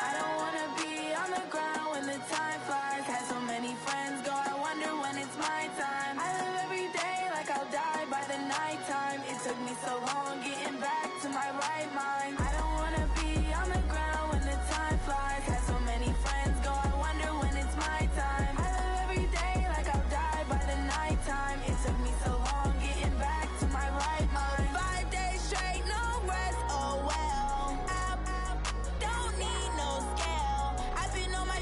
I don't wanna be on the ground when the time flies. Had so many friends go, I wonder when it's my time. I live every day like I'll die by the nighttime. It took me so long getting back to my right mind. I don't wanna be on the ground when the time flies. Had so many friends go, I wonder when it's my time. I live every day like I'll die by the nighttime. It took me so long getting back to my right mind. 5 days straight, no rest, oh well. I don't need no scale. I've been on my,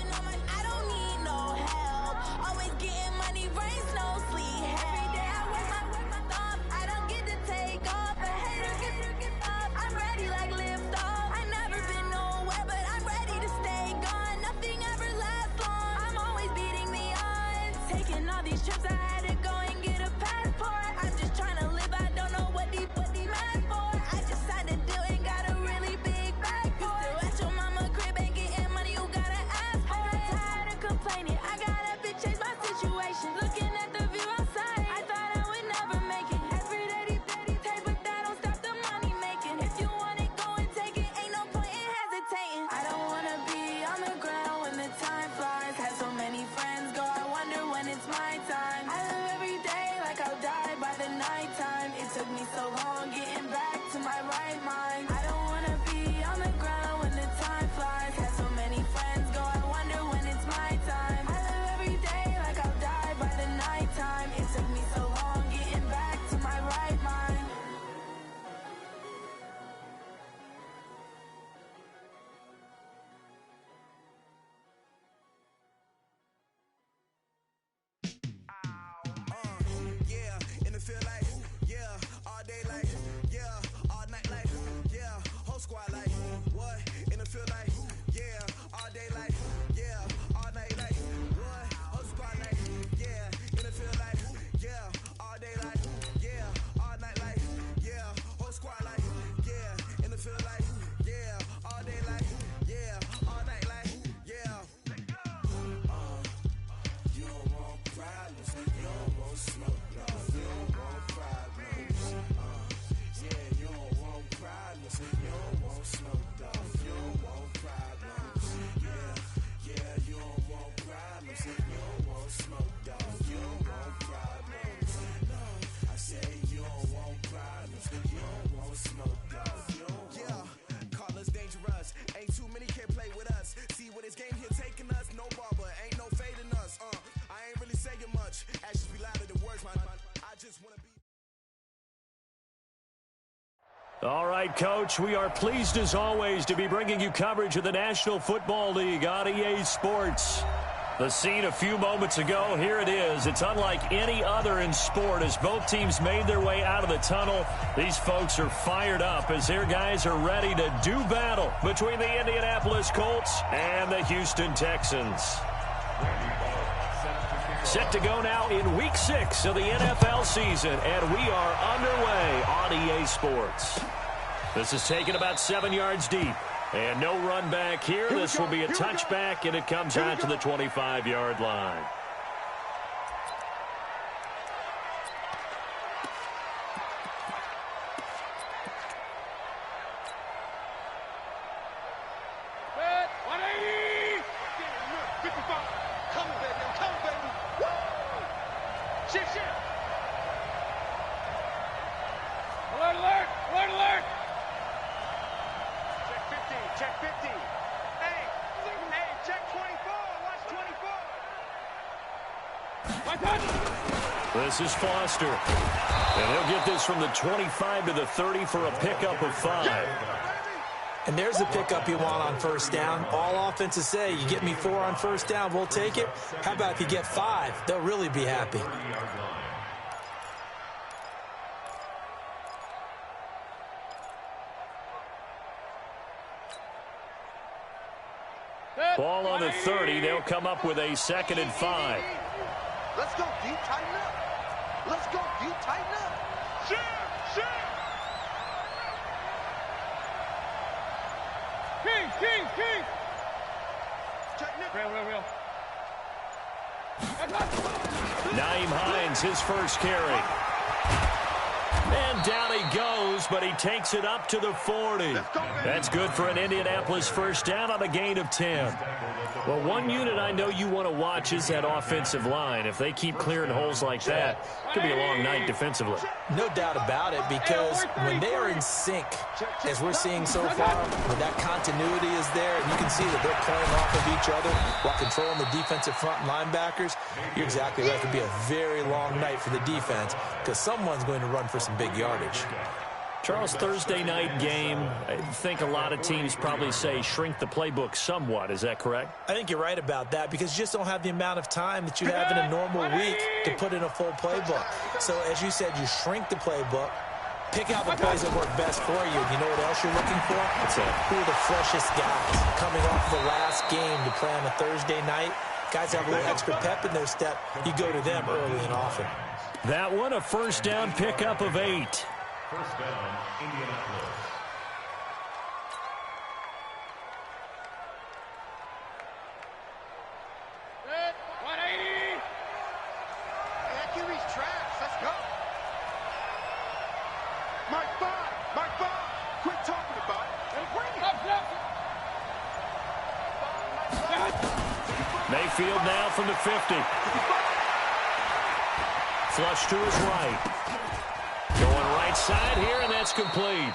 I don't need no help. Always getting money, rain, snow, sleet. Every day I work my thumb. I don't get to take off. A hater get up. I'm ready like lift off. I never been nowhere, but I'm ready to stay gone. Nothing ever lasts long. I'm always beating the odds. Taking all these trips, I had to go and get a passport. I'm just trying to live. I don't know what these mad for. I just signed a deal and got a really big bag for it. Still at your mama crib ain't getting money, you gotta ask for it. Tired of complaining, I gotta change my situation. Looking at the view outside, I thought I would never make it. Every day they take, but that don't stop the money making. If you want it, go and take it. Ain't no point in hesitating. I don't wanna be on the ground when the time flies. Had so many friends go, I wonder when it's my time. I live every day like I'll die by the nighttime. It took me so long getting back to my right mind. I don't wanna be on the ground when the time flies. Had so many friends go, I wonder when it's my time. I live every day like I'll die by the nighttime. It took me so long getting back to my right mind. Yeah, in the field like, yeah, all day like, yeah, all night like, yeah, whole squad like, what? In the field like, yeah, all day like, yeah, all night like, what? Whole squad like, yeah, in the field like, yeah, all day like, yeah, all night like, yeah, whole squad like, yeah, in the field like, yeah, all day like, yeah, all night like, yeah. You don't want problems, you don't want smoke, no, you don't want problems. Yeah, you don't want problems, you don't want smoke, dog, you don't want problems. Yeah, you don't want problems, you don't want smoke, dog, you don't want problems. No, I say you don't want problems, you don't want smoke, dog, you don't want. Yeah, call us dangerous, ain't too many can play with us. See what this game here taking us, no barber, ain't no fading us. I ain't really saying much, actions be louder than words, man. I just wanna be. All right, Coach, we are pleased as always to be bringing you coverage of the National Football League on EA Sports. The scene a few moments ago, here it is. It's unlike any other in sport as both teams made their way out of the tunnel. These folks are fired up as their guys are ready to do battle between the Indianapolis Colts and the Houston Texans. Set to go now in Week 6 of the NFL season, and we are underway on EA Sports. This is taken about 7 yards deep, and no run back here. This will be a touchback, and it comes out to the 25-yard line. This is Foster, and he'll get this from the 25 to the 30 for a pickup of 5. And there's the pickup you want on first down. All offenses say, you get me 4 on first down, we'll take it. How about if you get 5? They'll really be happy. Ball on the 30. They'll come up with a 2nd and 5. Let's go, deep, tighten up. Let's go, deep, tighten up. King. Real. Nyheim Hines, his first carry. And down he goes goes, but he takes it up to the 40. That's good for an Indianapolis first down on a gain of 10. Well, one unit I know you want to watch is that offensive line. If they keep clearing holes like that, it could be a long night defensively. No doubt about it, because when they are in sync, as we're seeing so far, when that continuity is there, and you can see that they're playing off of each other while controlling the defensive front linebackers, you're exactly right. It could be a very long night for the defense because someone's going to run for some big yardage. Charles, Thursday night game, I think a lot of teams probably say shrink the playbook somewhat. Is that correct? I think you're right about that because you just don't have the amount of time that you have in a normal week to put in a full playbook. So, as you said, you shrink the playbook, pick out the plays that work best for you. You know what else you're looking for? Who are the freshest guys coming off the last game to play on a Thursday night? Guys have a little extra pep in their step. You go to them early and often. That one, a first down pickup of 8. First down, Indianapolis. Red, 180. That QB's trash. Let's go. Mark 5. Quit talking about it and bring it. Mayfield now from the 50. Flush to his right. Going right side here, and that's complete.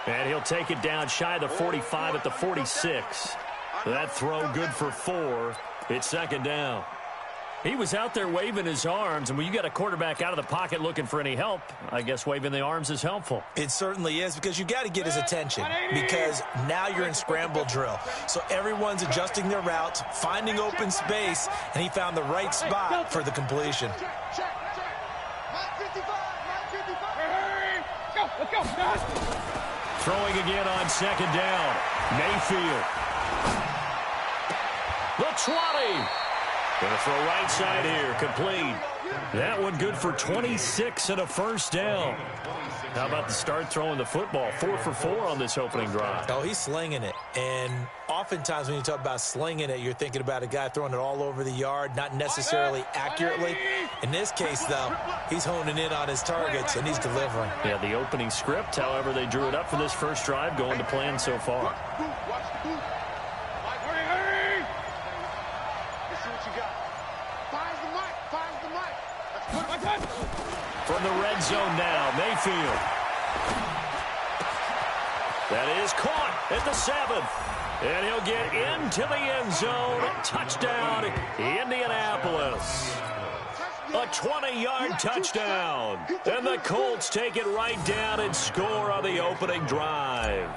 And he'll take it down shy of the 45 at the 46. That throw good for 4. It's second down. He was out there waving his arms, and when you got a quarterback out of the pocket looking for any help, I guess waving the arms is helpful. It certainly is, because you got to get his attention, because now you're in scramble drill. So everyone's adjusting their routes, finding open space, and he found the right spot for the completion. Check. Mike 55. Let's go. Throwing again on second down. Mayfield. The 20. Going to throw right side here. Complete. That one good for 26 and a first down. How about the start throwing the football? 4 for 4 on this opening drive. Oh, he's slinging it. And oftentimes when you talk about slinging it, you're thinking about a guy throwing it all over the yard, not necessarily accurately. In this case, though, he's honing in on his targets, and he's delivering. Yeah, the opening script, however, they drew it up for this first drive, going to plan so far. Watch the boot. Mike, hurry. Let's see what you got. Finds the mic. Let's put it. From the red zone now, Mayfield. That is caught at the 7. And he'll get into the end zone. Touchdown, Indianapolis. A 20-yard touchdown. And the Colts take it right down and score on the opening drive.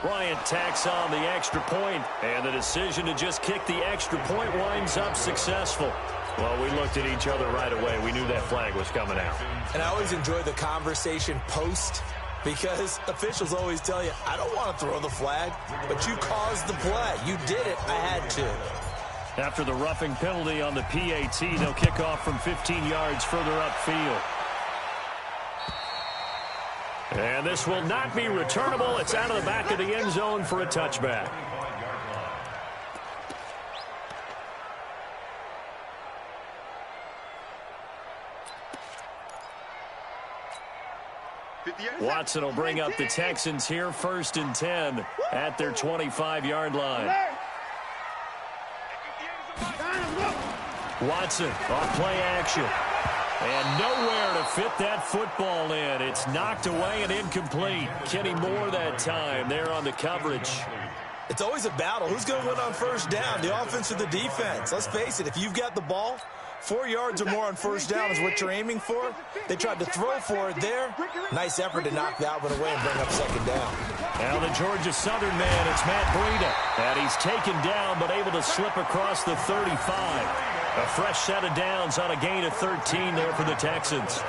Bryant tacks on the extra point, and the decision to just kick the extra point winds up successful. Well, we looked at each other right away. We knew that flag was coming out. And I always enjoy the conversation post, because officials always tell you, I don't want to throw the flag, but you caused the play. You did it. I had to. After the roughing penalty on the PAT, they'll kick off from 15 yards further upfield. And this will not be returnable. It's out of the back of the end zone for a touchback. Watson will bring up the Texans here, 1st and 10 at their 25-yard line. Watson off play action. And nowhere to fit that football in. It's knocked away and incomplete. Kenny Moore that time there on the coverage. It's always a battle. Who's going to win on first down, the offense or the defense? Let's face it, if you've got the ball, 4 yards or more on first down is what you're aiming for. They tried to throw for it there. Nice effort to knock that one away and bring up second down. Now the Georgia Southern man, it's Matt Breida. And he's taken down but able to slip across the 35. A fresh set of downs on a gain of 13 there for the Texans.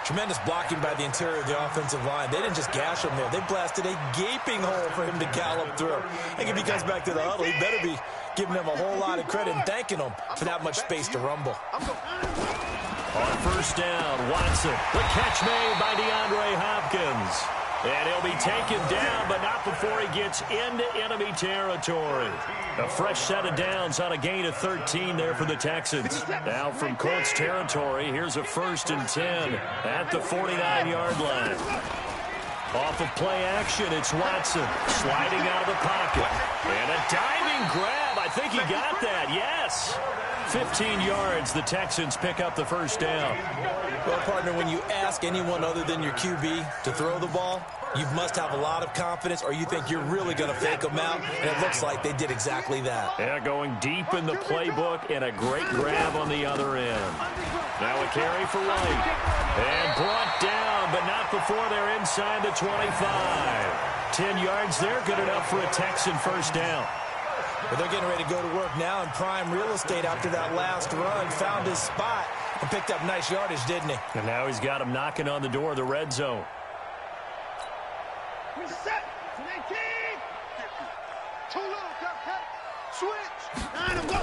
Tremendous blocking by the interior of the offensive line. They didn't just gash him there. They blasted a gaping hole for him to gallop through. I think if he comes back to the huddle, he better be giving them a whole lot of credit and thanking them for that much space to rumble. On first down, Watson. The catch made by DeAndre Hopkins. And he'll be taken down, but not before he gets into enemy territory. A fresh set of downs on a gain of 13 there for the Texans. Now from Colts territory, here's a 1st and 10 at the 49-yard line. Off of play action, it's Watson sliding out of the pocket. And a diving grab. I think he got that, yes. 15 yards, the Texans pick up the 1st down. Well, partner, when you ask anyone other than your QB to throw the ball, you must have a lot of confidence or you think you're really going to fake them out, and it looks like they did exactly that. Yeah, going deep in the playbook and a great grab on the other end. Now a carry for White. And brought down, but not before they're inside the 25. 10 yards there, good enough for a Texan 1st down. But they're getting ready to go to work now in prime real estate after that last run. Found his spot and picked up nice yardage, didn't he? And now he's got him knocking on the door of the red zone. Reset. 19. Too low, cut. Switch. 9 and 1.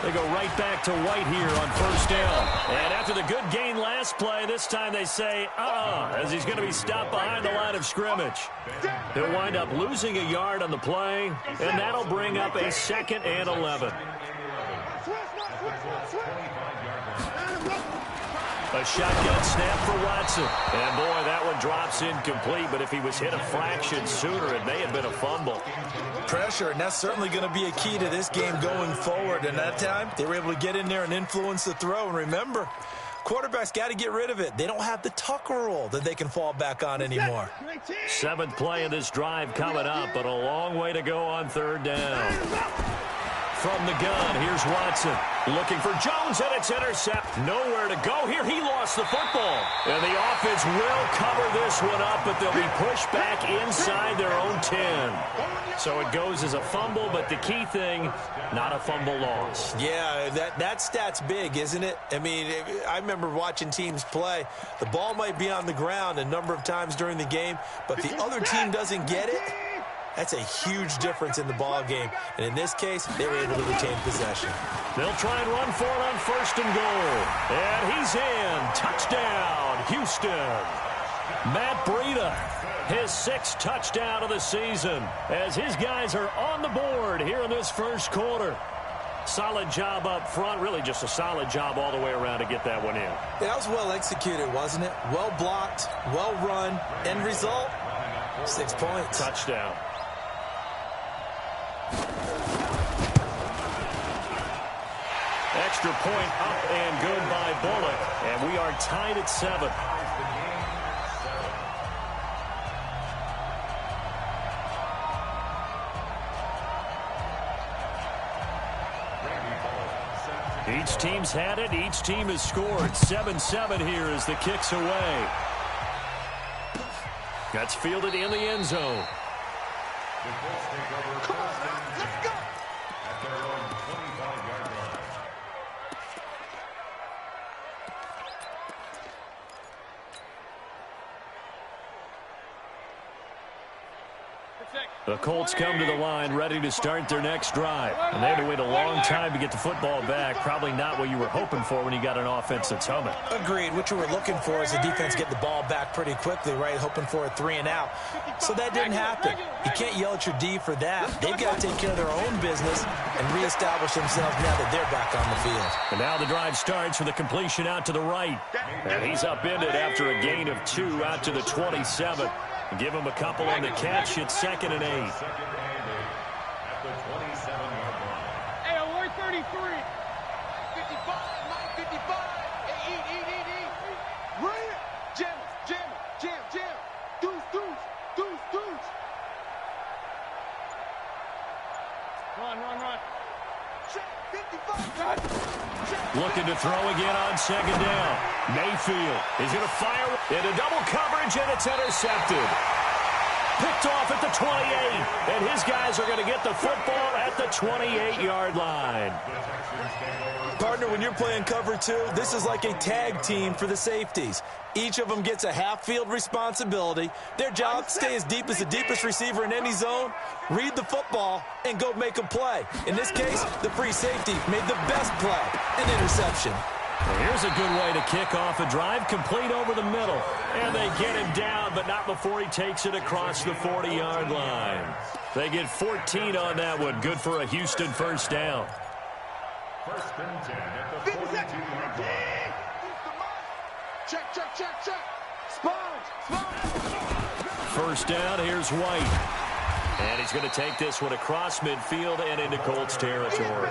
They go right back to White here on 1st down. And after the good gain last play, this time they say, as he's going to be stopped behind the line of scrimmage. He'll wind up losing a yard on the play, and that'll bring up a 2nd and 11. A shotgun snap for Watson. And, boy, that one drops incomplete, but if he was hit a fraction sooner, it may have been a fumble. Pressure, and that's certainly going to be a key to this game going forward. And that time, they were able to get in there and influence the throw. And remember, quarterbacks got to get rid of it. They don't have the Tucker roll that they can fall back on anymore. 7th play of this drive coming up, but a long way to go on 3rd down. From the gun, here's Watson. Looking for Jones, and it's intercept. Nowhere to go here. He lost the football. And the offense will cover this one up, but they'll be pushed back inside their own 10. So it goes as a fumble, but the key thing, not a fumble loss. Yeah, that stat's big, isn't it? I mean, I remember watching teams play. The ball might be on the ground a number of times during the game, but if the other team doesn't get it, that's a huge difference in the ball game. And in this case, they were able to retain possession. They'll try and run for it on 1st and goal. And he's in. Touchdown, Houston. Matt Breida, his 6th touchdown of the season, as his guys are on the board here in this 1st quarter. Solid job up front, really just a solid job all the way around to get that one in. That was well executed, wasn't it? Well blocked, well run. End result, 6 points. Touchdown. Extra point up and good by Bullock. And we are tied at 7. Each team's had it. Each team has scored. 7-7 here as the kick's away. That's fielded in the end zone. Come on, let's go. At their own 25-yard line. The Colts come to the line ready to start their next drive. And they had to wait a long time to get the football back. Probably not what you were hoping for when you got an offense that's humming. Agreed. What you were looking for is the defense get the ball back pretty quickly, right? Hoping for a 3 and out. So that didn't happen. You can't yell at your D for that. They've got to take care of their own business and reestablish themselves now that they're back on the field. And now the drive starts with a completion out to the right. And he's upended after a gain of 2 out to the 27. Give him a couple on the catch. It's 2nd and 8. At the 27-yard line. Hey, alert 33. 55, Mike, 55. Hey, eat. Run it. Jam. Deuce. Run. Check, 55. Looking to throw again on 2nd down. Mayfield is going to fire into double coverage, and it's intercepted. Picked off at the 28, and his guys are going to get the football at the 28-yard line. Partner, when you're playing cover 2, this is like a tag team for the safeties. Each of them gets a half-field responsibility. Their job, stay as deep as the deepest receiver in any zone, read the football, and go make a play. In this case, the free safety made the best play, an interception. Here's a good way to kick off a drive, complete over the middle. And they get him down, but not before he takes it across the 40-yard line. They get 14 on that one. Good for a Houston first down. First and 10 at the 42-yard line. Check, check, check, check. Sponge. First down, here's White. And he's going to take this one across midfield and into Colts territory.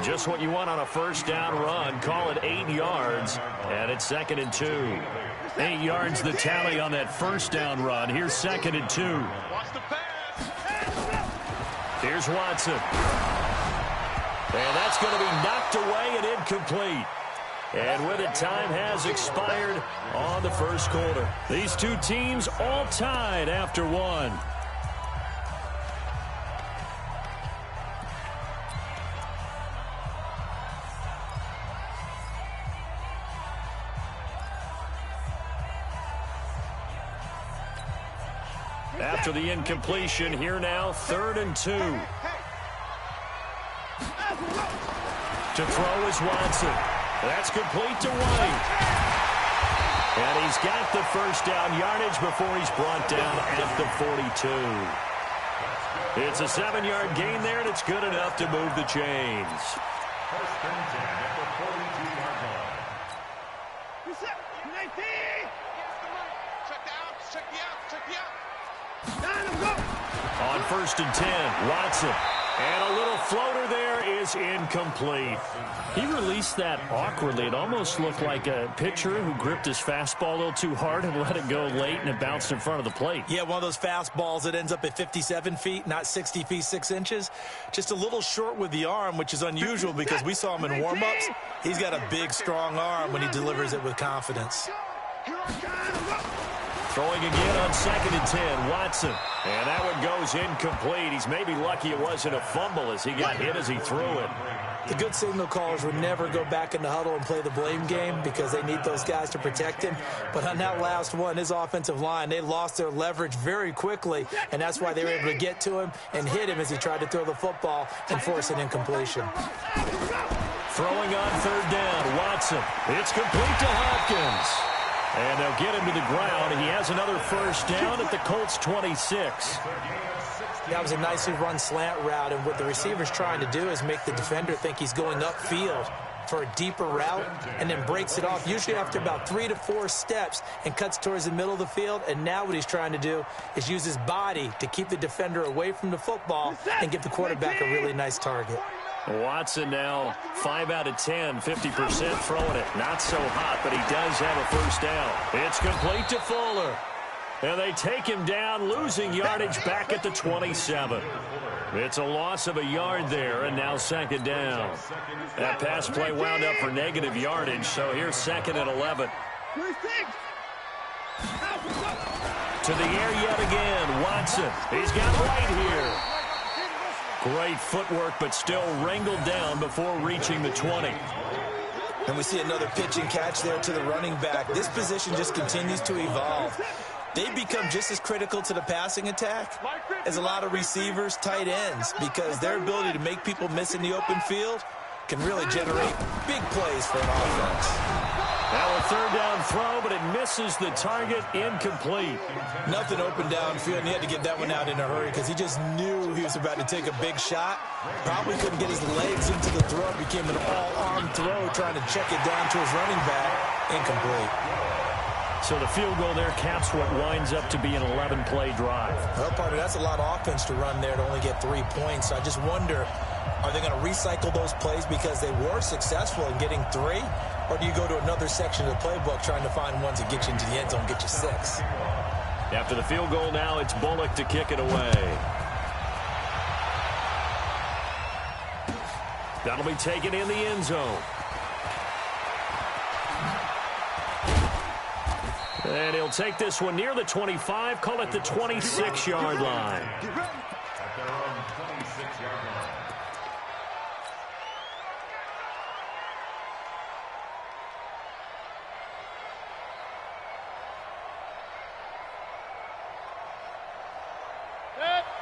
Just what you want on a first down run. Call it 8 yards, and it's 2nd and 2. 8 yards the tally on that first down run. Here's 2nd and 2. Here's Watson. And that's going to be knocked away and incomplete. And with it, time has expired on the first quarter. These two teams all tied after one. After the incompletion, here now, 3rd and 2. To throw is Watson. That's complete to White. And he's got the first down yardage before he's brought down at the 42. It's a 7-yard gain there, and it's good enough to move the chains. First and 10 at the 42-yard line. On 1st and 10, Watson. And a little floater there is incomplete. He released that awkwardly. It almost looked like a pitcher who gripped his fastball a little too hard and let it go late, and it bounced in front of the plate. Yeah, one of those fastballs that ends up at 57 feet, not 60 feet, 6 inches. Just a little short with the arm, which is unusual because we saw him in warm-ups. He's got a big, strong arm when he delivers it with confidence. Throwing again on 2nd and 10, Watson. And that one goes incomplete. He's maybe lucky it wasn't a fumble as he got hit as he threw it. The good signal callers would never go back in the huddle and play the blame game because they need those guys to protect him. But on that last one, his offensive line, they lost their leverage very quickly, and that's why they were able to get to him and hit him as he tried to throw the football and force an incompletion. Throwing on 3rd down, Watson. It's complete to Hopkins. And they'll get him to the ground. He has another first down at the Colts 26. That was a nicely run slant route, and what the receiver's trying to do is make the defender think he's going upfield for a deeper route and then breaks it off, usually after about 3 to 4 steps, and cuts towards the middle of the field. And now what he's trying to do is use his body to keep the defender away from the football and give the quarterback a really nice target. Watson now 5 out of 10, 50% throwing it. Not so hot, but he does have a first down. It's complete to Fuller. And they take him down, losing yardage back at the 27. It's a loss of a yard there, and now 2nd down. That pass play wound up for negative yardage, so here's 2nd and 11. To the air yet again, Watson. He's got White here. Great footwork, but still wrangled down before reaching the 20. And we see another pitch and catch there to the running back. This position just continues to evolve. They become just as critical to the passing attack as a lot of receivers, tight ends, because their ability to make people miss in the open field can really generate big plays for an offense. Now a 3rd down throw, but it misses the target, incomplete. Nothing open downfield, and he had to get that one out in a hurry because he just knew he was about to take a big shot. Probably couldn't get his legs into the throw. It became an all-arm throw, trying to check it down to his running back. Incomplete. So the field goal there caps what winds up to be an 11-play drive. Well, partner, that's a lot of offense to run there to only get 3 points. So I just wonder, are they going to recycle those plays because they were successful in getting 3? Or do you go to another section of the playbook trying to find ones that get you into the end zone, get you 6? After the field goal now, it's Bullock to kick it away. That'll be taken in the end zone. And he'll take this one near the 25, call it the 26-yard line. At their own 26-yard line.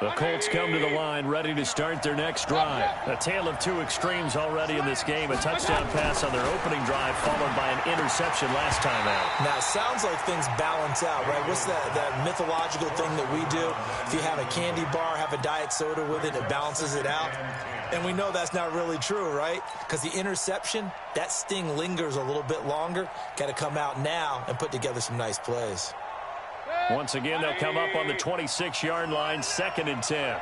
Set. The Colts come to the line, ready to start their next drive. A tale of two extremes already in this game. A touchdown pass on their opening drive, followed by an interception last time out. Now, it sounds like things balance out, right? What's that mythological thing that we do? If you have a candy bar, have a diet soda with it, it balances it out. And we know that's not really true, right? Because the interception, that sting lingers a little bit longer. Got to come out now and put together some nice plays. Once again, they'll come up on the 26-yard line, 2nd and 10.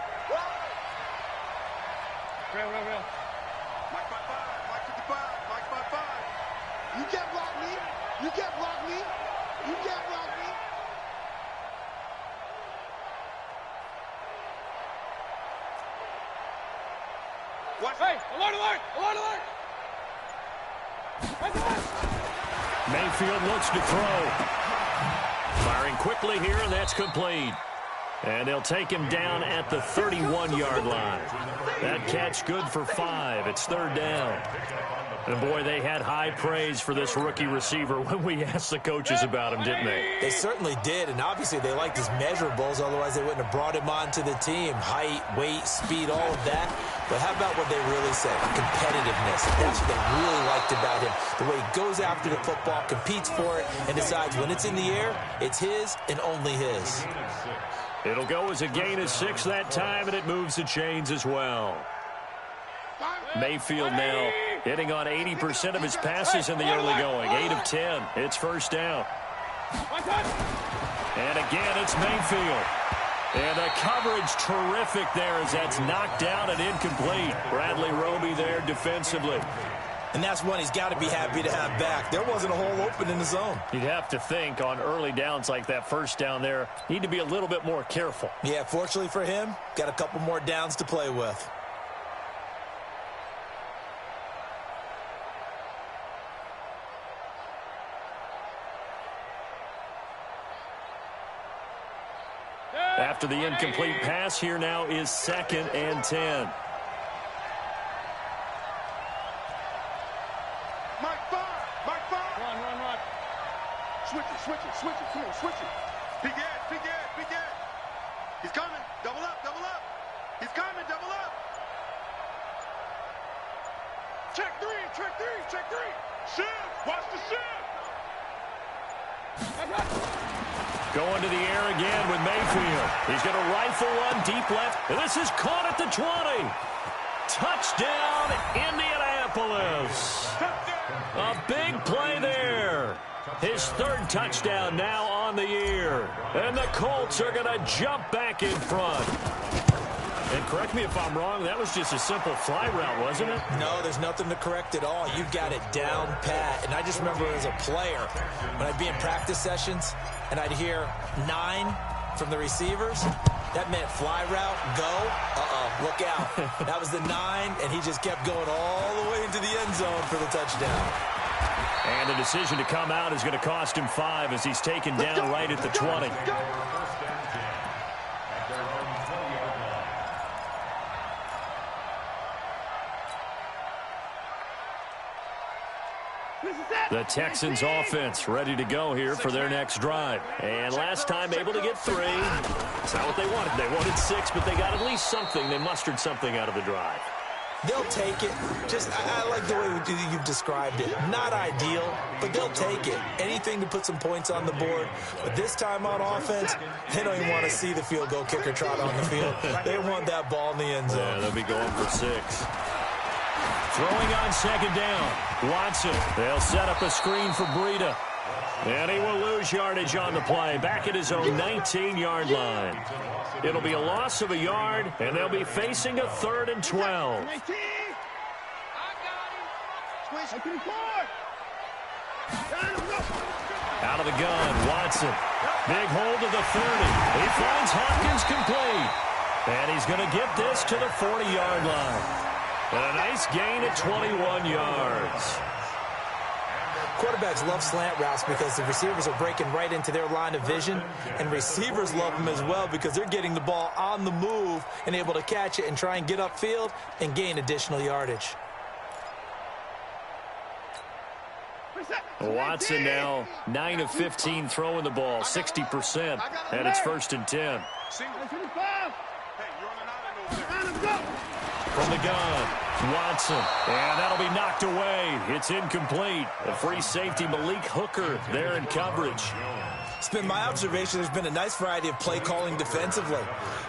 Real. Mike 5-5, Mike 55, Mike 5-5. You can't block me. You can't block me. You can't block me. Watch. Hey, alert, alert, alert, alert. Mayfield looks to throw. Firing quickly here, and that's complete. And they'll take him down at the 31-yard line. That catch good for 5. It's 3rd down. And, boy, they had high praise for this rookie receiver when we asked the coaches about him, didn't they? They certainly did, and obviously they liked his measurables. Otherwise, they wouldn't have brought him onto the team. Height, weight, speed, all of that. But how about what they really said? Competitiveness. That's what they really liked about him. The way he goes after the football, competes for it, and decides when it's in the air, it's his and only his. It'll go as a gain of 6 that time, and it moves the chains as well. Mayfield now hitting on 80% of his passes in the early going. 8 of 10. It's 1st down. And again, it's Mayfield. And the coverage terrific there as that's knocked down and incomplete. Bradley Roby there defensively. And that's one he's got to be happy to have back. There wasn't a hole open in the zone. You'd have to think on early downs like that 1st down there, need to be a little bit more careful. Yeah, fortunately for him, got a couple more downs to play with. After the incomplete pass, here now is 2nd and 10. Mike 5, Mike 5. Run. Switch it. Come on, switch it. Big Ed. He's coming. Double up. He's coming, double up. Check three. Shift. Watch the shift. Going to the air again with Mayfield. He's going to rifle one deep left. And this is caught at the 20. Touchdown, Indianapolis. A big play there. His 3rd touchdown now on the year. And the Colts are going to jump back in front. And correct me if I'm wrong, that was just a simple fly route, wasn't it? No, there's nothing to correct at all. You've got it down pat. And I just remember as a player, when I'd be in practice sessions, and I'd hear 9 from the receivers, that meant fly route, go, look out. That was the 9, and he just kept going all the way into the end zone for the touchdown. And the decision to come out is going to cost him 5 as he's taken down right at the 20. The Texans offense ready to go here for their next drive. And last time able to get 3. It's not what they wanted. They wanted 6, but they got at least something. They mustered something out of the drive. They'll take it. I like the way you've described it. Not ideal, but they'll take it. Anything to put some points on the board. But this time on offense, they don't even want to see the field goal kicker trot on the field. They want that ball in the end zone. Yeah, they'll be going for 6. Throwing on 2nd down. Watson. They'll set up a screen for Breida. And he will lose yardage on the play. Back at his own 19-yard line. It'll be a loss of a yard, and they'll be facing a 3rd and 12. Out of the gun, Watson. Big hold of the 30. He finds Hopkins complete. And he's going to get this to the 40-yard line. And a nice gain at 21 yards. Quarterbacks love slant routes because the receivers are breaking right into their line of vision, and receivers love them as well because they're getting the ball on the move and able to catch it and try and get upfield and gain additional yardage. Watson now 9 of 15 throwing the ball, 60%, and it's 1st and 10. From the gun, Watson. And that'll be knocked away. It's incomplete. The free safety, Malik Hooker, there in coverage. It's been my observation there's been a nice variety of play calling defensively.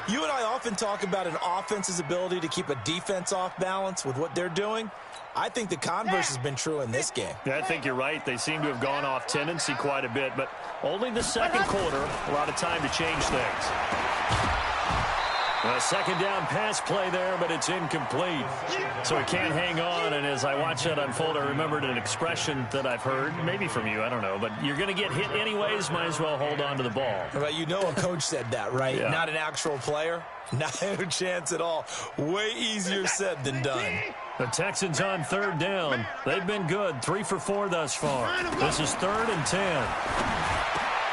You and I often talk about an offense's ability to keep a defense off balance with what they're doing. I think the converse has been true in this game. Yeah, I think you're right. They seem to have gone off tendency quite a bit, but only the second quarter, a lot of time to change things. A second down pass play there, but it's incomplete. So he can't hang on, and as I watch that unfold, I remembered an expression that I've heard, maybe from you, I don't know, but you're going to get hit anyways, might as well hold on to the ball. Well, you know a coach said that, right? Yeah. Not an actual player. Not a chance at all. Way easier said than done. The Texans on third down. They've been good, 3 for 4 thus far. This is 3rd and 10.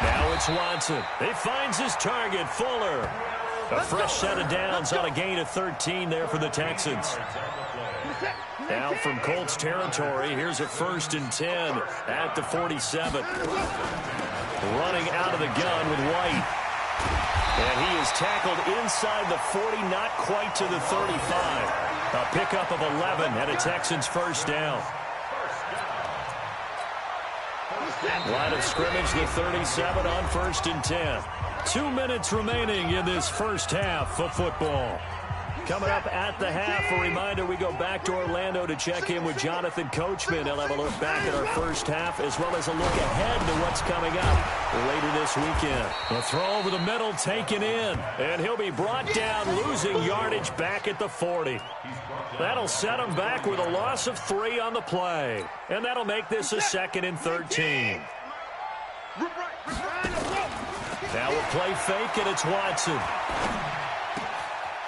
Now it's Watson. He finds his target, Fuller. A fresh set of downs on a gain of 13 there for the Texans. Now from Colts territory, here's a 1st and 10 at the 47. Running out of the gun with White. And he is tackled inside the 40, not quite to the 35. A pickup of 11 and a Texans first down. Line of scrimmage, the 37 on 1st and 10. 2 minutes remaining in this first half of football. Coming up at the half, a reminder, we go back to Orlando to check in with Jonathan Coachman. He'll have a look back at our first half as well as a look ahead to what's coming up later this weekend. A throw over the middle taken in, and he'll be brought down, losing yardage back at the 40. That'll set him back with a loss of 3 on the play, and that'll make this a 2nd and 13. Now a play fake, and it's Watson.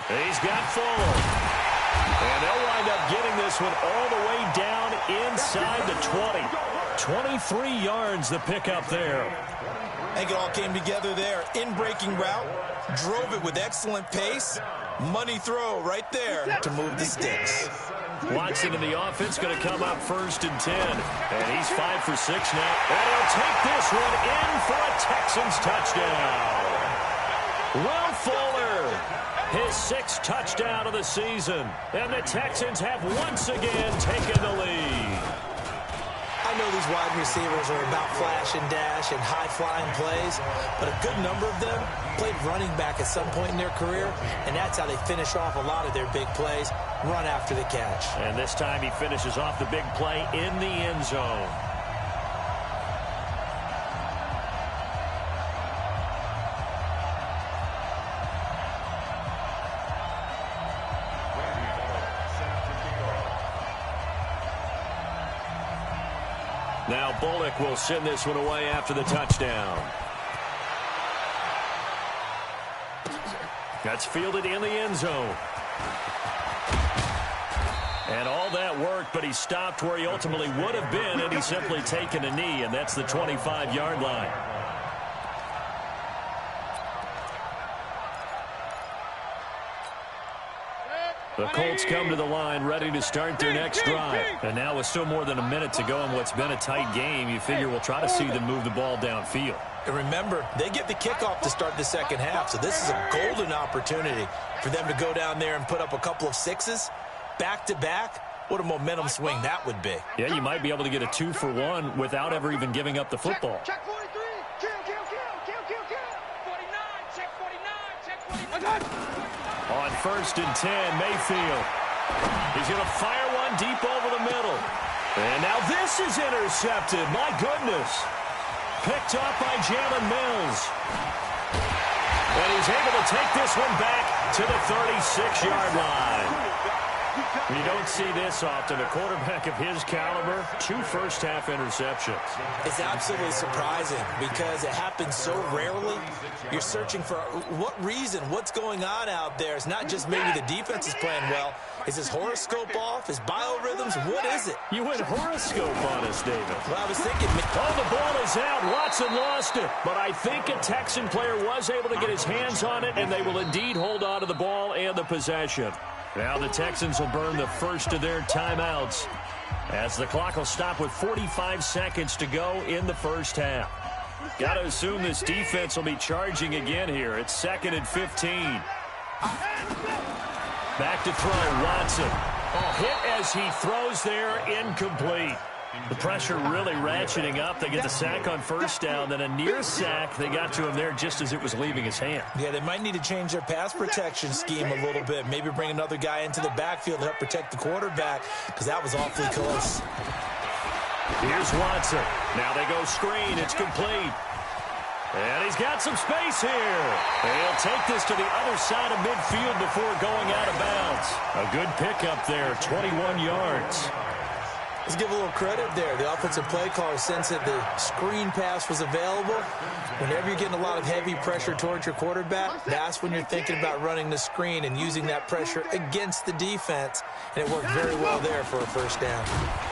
He's got Fuller. And they'll wind up getting this one all the way down inside the 20. 23 yards the pickup there. I think it all came together there. In-breaking route, drove it with excellent pace. Money throw right there to move the sticks. Watson in the offense going to come up 1st and 10. And he's 5 for 6 now. And he'll take this one in for a Texans touchdown. Will Fuller, his 6th touchdown of the season. And the Texans have once again taken the lead. I know these wide receivers are about flash and dash and high-flying plays, but a good number of them played running back at some point in their career, and that's how they finish off a lot of their big plays, run after the catch. And this time he finishes off the big play in the end zone. Now Bullock will send this one away after the touchdown. That's fielded in the end zone. And all that worked, but he stopped where he ultimately would have been, and he's simply taken a knee, and that's the 25-yard line. The Colts come to the line ready to start their next drive. And now with still more than a minute to go in what's been a tight game, you figure we'll try to see them move the ball downfield. And remember, they get the kickoff to start the second half, so this is a golden opportunity for them to go down there and put up a couple of 6s back-to-back. What a momentum swing that would be. Yeah, you might be able to get a 2-for-1 without ever even giving up the football. Check 43. Kill. 49. Check 49. Check 49. On 1st and 10, Mayfield. He's going to fire one deep over the middle. And now this is intercepted. My goodness. Picked up by Jalen Mills. And he's able to take this one back to the 36-yard line. You don't see this often. A quarterback of his caliber, 2 first-half interceptions. It's absolutely surprising because it happens so rarely. You're searching for what reason, what's going on out there. It's not just maybe the defense is playing well. Is his horoscope off? His biorhythms? What is it? You went horoscope on us, David. Well, I was thinking... Oh, the ball is out. Watson lost it. But I think a Texan player was able to get his hands on it, and they will indeed hold on to the ball and the possession. Now the Texans will burn the first of their timeouts as the clock will stop with 45 seconds to go in the first half. Got to assume this defense will be charging again here. It's 2nd and 15. Back to throw, Watson. Oh, hit as he throws there, incomplete. The pressure really ratcheting up. They get the sack on first down, then a near sack. They got to him there just as it was leaving his hand. Yeah, they might need to change their pass protection scheme a little bit. Maybe bring another guy into the backfield to help protect the quarterback, because that was awfully close. Here's Watson. Now they go screen. It's complete. And he's got some space here. He'll take this to the other side of midfield before going out of bounds. A good pickup there, 21 yards. Let's give a little credit there. The offensive play caller sensed that the screen pass was available. Whenever you're getting a lot of heavy pressure towards your quarterback, that's when you're thinking about running the screen and using that pressure against the defense. And it worked very well there for a first down.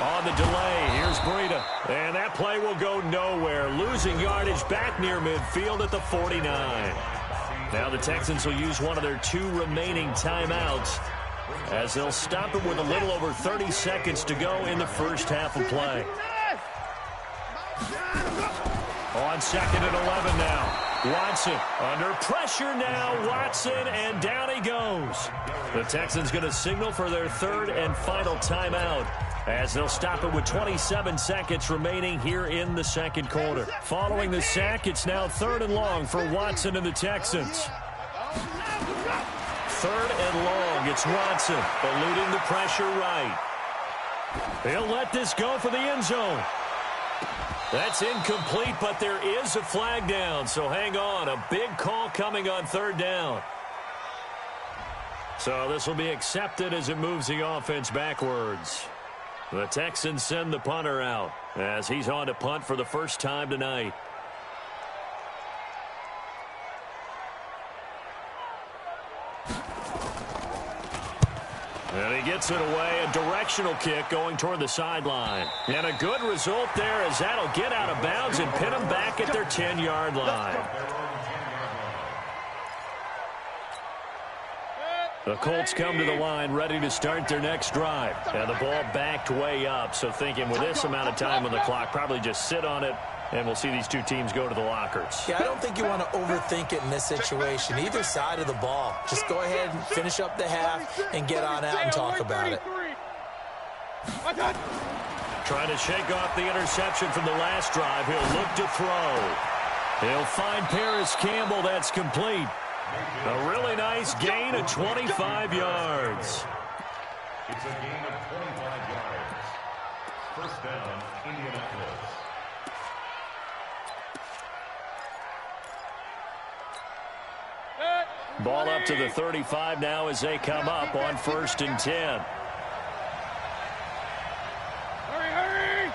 On the delay, here's Breida. And that play will go nowhere. Losing yardage back near midfield at the 49. Now the Texans will use one of their 2 remaining timeouts, as they'll stop it with a little over 30 seconds to go in the first half of play. On 2nd and 11 now. Watson under pressure now. Watson, and down he goes. The Texans going to signal for their 3rd and final timeout, as they'll stop it with 27 seconds remaining here in the 2nd quarter. Following the sack, it's now 3rd and long for Watson and the Texans. 3rd and long. It's Watson eluding the pressure right. He'll let this go for the end zone. That's incomplete, but there is a flag down, so hang on. A big call coming on 3rd down. So this will be accepted as it moves the offense backwards. The Texans send the punter out as he's on to punt for the first time tonight. And he gets it away, a directional kick going toward the sideline. And a good result there, as that'll get out of bounds and pin them back at their 10-yard line. The Colts come to the line ready to start their next drive. And the ball backed way up, so thinking with this amount of time on the clock, probably just sit on it, and we'll see these 2 teams go to the lockers. Yeah, I don't think you want to overthink it in this situation. Either side of the ball. Just go ahead and finish up the half and get on out and talk about it. Trying to shake off the interception from the last drive. He'll look to throw. He'll find Paris Campbell. That's complete. A really nice gain of 25 yards. It's a gain of 25 yards. First down, Indianapolis. Ball up to the 35 now as they come up on 1st and 10. Hurry!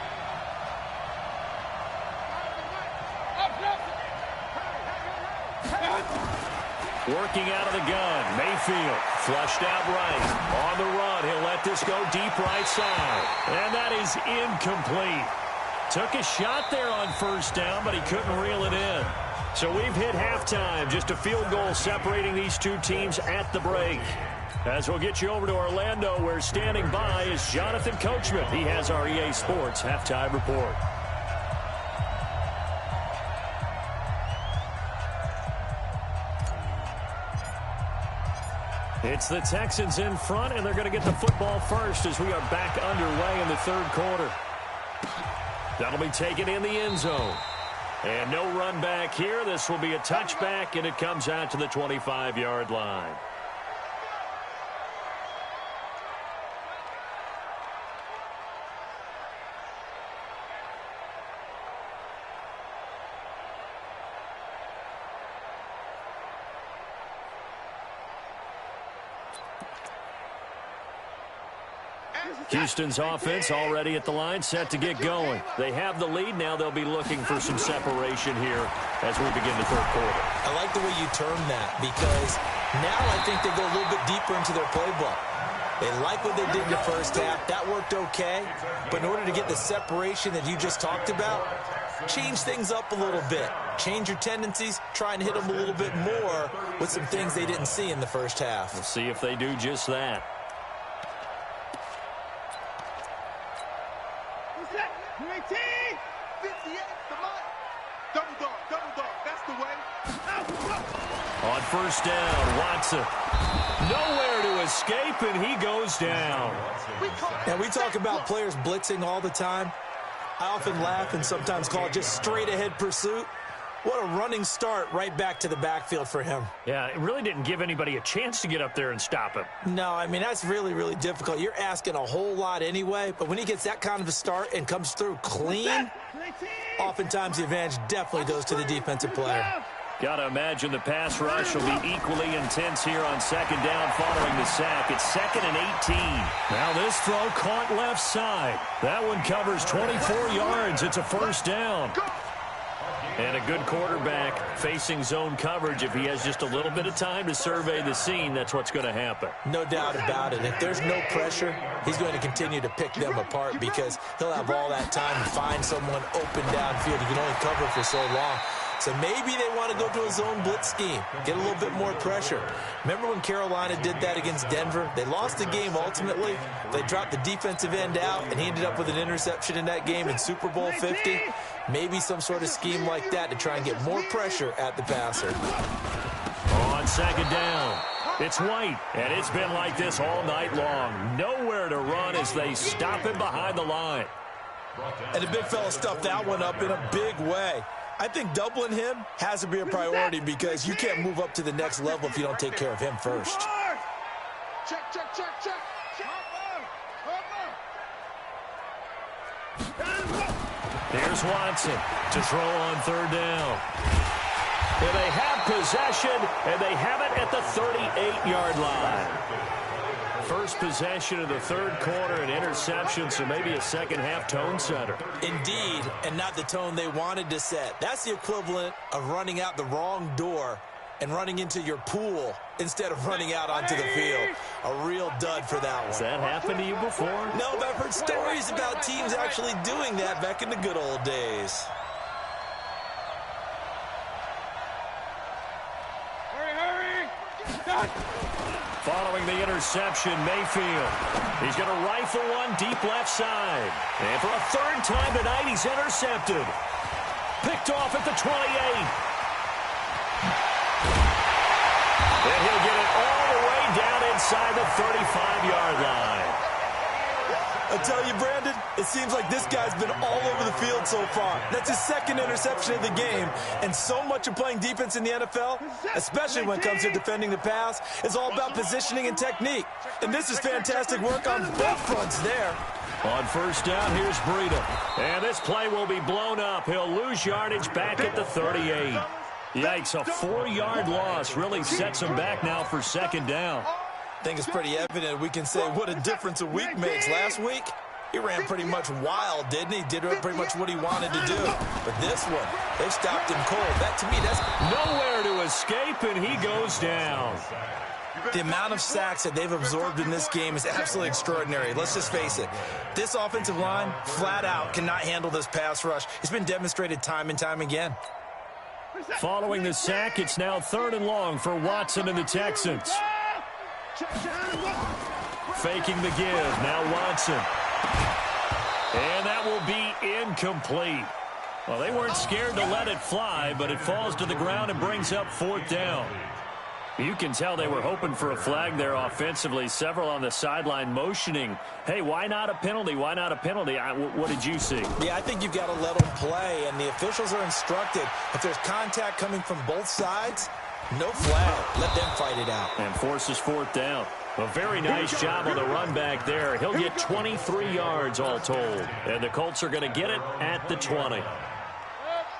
Working out of the gun, Mayfield flushed out right. On the run, he'll let this go deep right side. And that is incomplete. Took a shot there on 1st down, but he couldn't reel it in. So we've hit halftime, just a field goal separating these 2 teams at the break. As we'll get you over to Orlando, where standing by is Jonathan Coachman. He has our EA Sports halftime report. It's the Texans in front, and they're going to get the football first as we are back underway in the 3rd quarter. That'll be taken in the end zone. And no run back here. This will be a touchback, and it comes out to the 25-yard line. Houston's offense already at the line, set to get going. They have the lead. Now they'll be looking for some separation here as we begin the 3rd quarter. I like the way you termed that, because now I think they go a little bit deeper into their playbook. They like what they did in the first half. That worked okay. But in order to get the separation that you just talked about, change things up a little bit. Change your tendencies. Try and hit them a little bit more with some things they didn't see in the first half. We'll see if they do just that. On first down. Watson. Nowhere to escape, and he goes down. And we talk about players blitzing all the time. I often laugh and sometimes call it just straight-ahead pursuit. What a running start right back to the backfield for him. Yeah, it really didn't give anybody a chance to get up there and stop him. No, I mean, that's really, really difficult. You're asking a whole lot anyway, but when he gets that kind of a start and comes through clean, oftentimes the advantage definitely goes to the defensive player. Got to imagine the pass rush will be equally intense here on second down following the sack. It's 2nd and 18. Now this throw caught left side. That one covers 24 yards. It's a first down. And a good quarterback facing zone coverage. If he has just a little bit of time to survey the scene, that's what's going to happen. No doubt about it. If there's no pressure, he's going to continue to pick them apart because he'll have all that time to find someone open downfield. He can only cover for so long. So maybe they want to go to a zone blitz scheme, get a little bit more pressure. Remember when Carolina did that against Denver? They lost the game ultimately. They dropped the defensive end out, and he ended up with an interception in that game in Super Bowl 50. Maybe some sort of scheme like that to try and get more pressure at the passer. On second down, it's White, and it's been like this all night long. Nowhere to run as they stop him behind the line. And the big fella stuffed that one up in a big way. I think doubling him has to be a priority because you can't move up to the next level if you don't take care of him first. Check. Here's Watson to throw on third down. And they have possession, and they have it at the 38-yard line. First possession of the third quarter, an interception, so maybe a second-half tone setter. Indeed, and not the tone they wanted to set. That's the equivalent of running out the wrong door and running into your pool instead of running out onto the field. A real dud for that one. Has that happened to you before? No, but I've heard stories about teams actually doing that back in the good old days. Hurry! Following the interception, Mayfield. He's going to rifle one deep left side. And for a third time tonight, he's intercepted. Picked off at the 28. And he'll get it all the way down inside the 35-yard line. I tell you, Brandon, it seems like this guy's been all over the field so far. That's his second interception of the game. And so much of playing defense in the NFL, especially when it comes to defending the pass, is all about positioning and technique. And this is fantastic work on both fronts there. On first down, here's Breida. And this play will be blown up. He'll lose yardage back at the 38. Yikes, a 4-yard loss really sets him back now for second down. I think it's pretty evident we can say what a difference a week makes. Last week, he ran pretty much wild, didn't he? Did pretty much what he wanted to do. But this one, they stopped him cold. That, to me, that's nowhere to escape, and he goes down. The amount of sacks that they've absorbed in this game is absolutely extraordinary. Let's just face it. This offensive line, flat out, cannot handle this pass rush. It's been demonstrated time and time again. Following the sack, it's now 3rd and long for Watson and the Texans. Faking the give, now Watson. And that will be incomplete. Well, they weren't scared to let it fly, but it falls to the ground and brings up 4th down. You can tell they were hoping for a flag there offensively. Several on the sideline motioning, hey, why not a penalty? Why not a penalty? What did you see? Yeah, I think you've got to let them play, and the officials are instructed. If there's contact coming from both sides, no flag. Let them fight it out. And forces 4th down. A very nice job on the run back there. He'll get 23 yards all told. And the Colts are going to get it at the 20.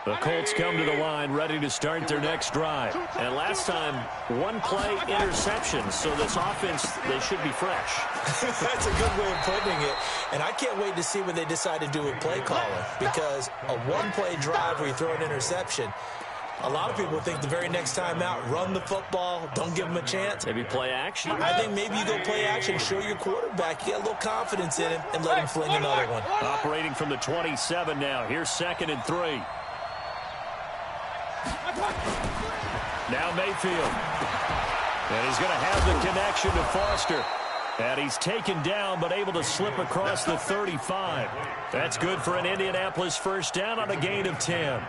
The Colts come to the line ready to start their next drive. And last time, 1-play interception. So this offense, they should be fresh. That's a good way of putting it. And I can't wait to see what they decide to do with play calling. Because a 1-play drive where you throw an interception, a lot of people think the very next time out, run the football, don't give them a chance. Maybe play action. I think maybe you go play action, show your quarterback, you get a little confidence in him, and let him fling another one. Operating from the 27 now. Here's 2nd and 3. Now Mayfield. And he's going to have the connection to Foster. And he's taken down but able to slip across the 35. That's good for an Indianapolis first down on a gain of 10.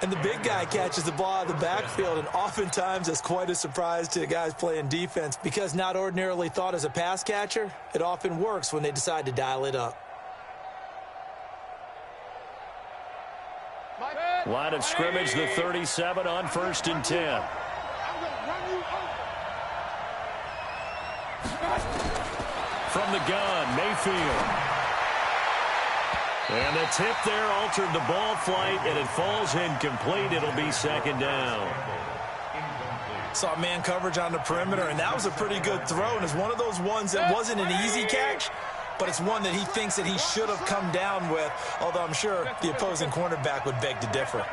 And the big guy catches the ball out of the backfield, and oftentimes that's quite a surprise to the guys playing defense because not ordinarily thought as a pass catcher, it often works when they decide to dial it up. Line of scrimmage, the 37 on 1st and 10. From the gun, Mayfield. And the tip there altered the ball flight, and it falls incomplete. It'll be 2nd down. Saw man coverage on the perimeter, and that was a pretty good throw. And it's one of those ones that wasn't an easy catch, but it's one that he thinks that he should have come down with, although I'm sure the opposing cornerback would beg to differ.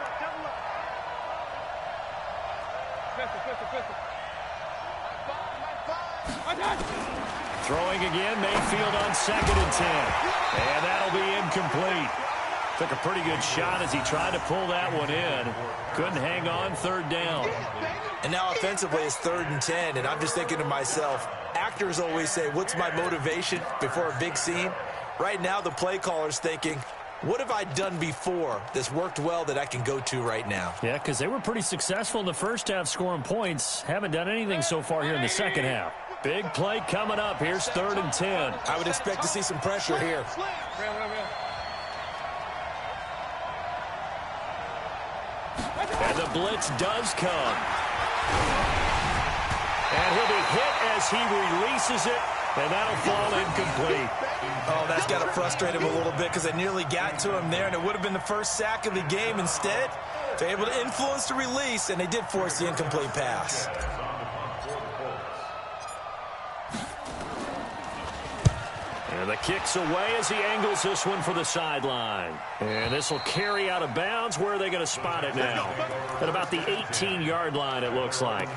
Throwing again, Mayfield on 2nd and 10. And that'll be incomplete. Took a pretty good shot as he tried to pull that one in. Couldn't hang on, 3rd down. And now offensively it's 3rd and 10, and I'm just thinking to myself, actors always say, what's my motivation before a big scene? Right now the play caller's thinking, what have I done before that's worked well that I can go to right now? Yeah, because they were pretty successful in the first half scoring points. Haven't done anything so far here in the second half. Big play coming up. Here's 3rd and 10. I would expect to see some pressure here. And the blitz does come. And he'll be hit as he releases it, and that'll fall incomplete. Oh, that's got to frustrate him a little bit because they nearly got to him there, and it would have been the first sack of the game. Instead, they're able to influence the release, and they did force the incomplete pass. And the kick's away as he angles this one for the sideline. And this will carry out of bounds. Where are they going to spot it now? At about the 18-yard line, it looks like.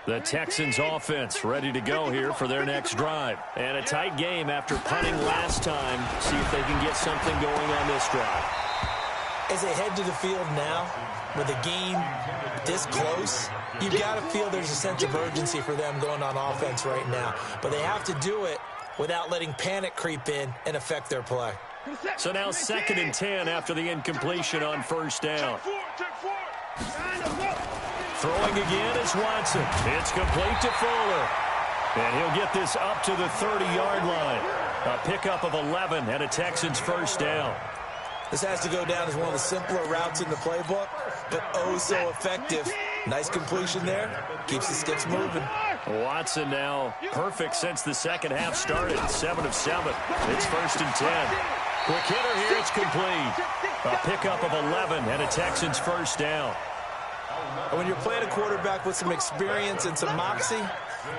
The Texans offense ready to go here for their next drive. And a tight game after punting last time. See if they can get something going on this drive. As they head to the field now, with a game this close, you've got to feel there's a sense of urgency for them going on offense right now. But they have to do it without letting panic creep in and affect their play. So now 2nd and 10 after the incompletion on 1st down. Throwing again is Watson. It's complete to Fuller. And he'll get this up to the 30-yard line. A pickup of 11 and a Texans 1st down. This has to go down as one of the simpler routes in the playbook, but oh so effective. Nice completion there. Keeps the sticks moving. Watson now perfect since the second half started. 7 of 7. It's 1st and 10. Quick hitter here. It's complete. A pickup of 11 and a Texans 1st down. And when you're playing a quarterback with some experience and some moxie,